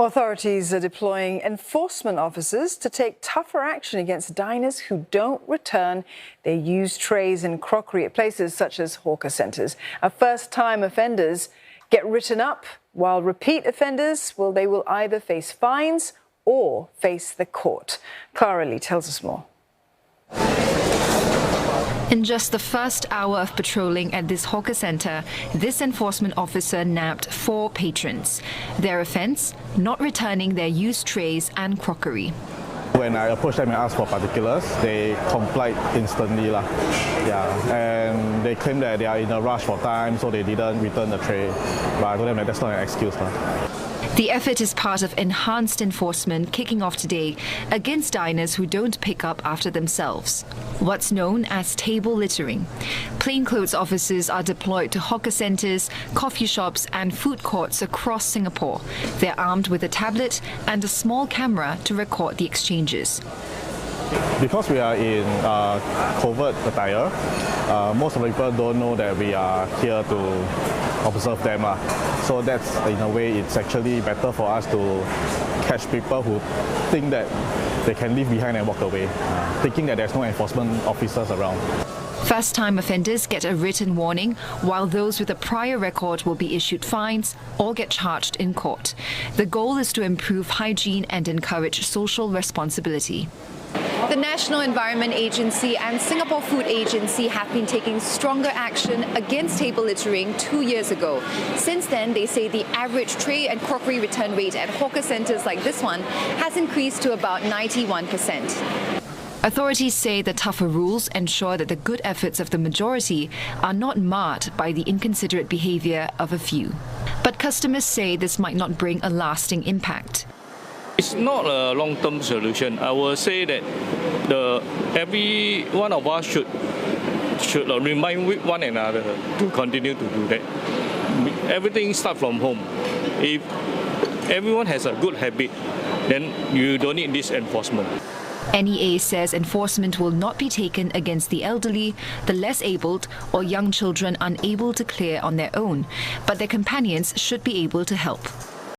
Authorities are deploying enforcement officers to take tougher action against diners who don't return their used trays and crockery at places such as hawker centres. First-time offenders get written up, while repeat offenders, well, they will either face fines or face the court. Clara Lee tells us more. In just the first hour of patrolling at this hawker centre, this enforcement officer nabbed 4 patrons. Their offence? Not returning their used trays and crockery. When I approached them and asked for particulars, they complied instantly. And they claim that they are in a rush for time, so they didn't return the tray. But I told them that that's not an excuse. The effort is part of enhanced enforcement kicking off today against diners who don't pick up after themselves. What's known as table littering. Plainclothes officers are deployed to hawker centres, coffee shops and food courts across Singapore. They're armed with a tablet and a small camera to record the exchanges. Because we are in covert attire, most of the people don't know that we are here to observe them. So that's, in a way, it's actually better for us to catch people who think that they can leave behind and walk away, thinking that there's no enforcement officers around. First-time offenders get a written warning, while those with a prior record will be issued fines or get charged in court. The goal is to improve hygiene and encourage social responsibility. The National Environment Agency and Singapore Food Agency have been taking stronger action against table littering 2 years ago. Since then, they say the average tray and crockery return rate at hawker centres like this one has increased to about 91%. Authorities say the tougher rules ensure that the good efforts of the majority are not marred by the inconsiderate behaviour of a few. But customers say this might not bring a lasting impact. It's not a long-term solution. I will say that every one of us should remind one another to continue to do that. Everything starts from home. If everyone has a good habit, then you don't need this enforcement. NEA says enforcement will not be taken against the elderly, the less abled, or young children unable to clear on their own, but their companions should be able to help.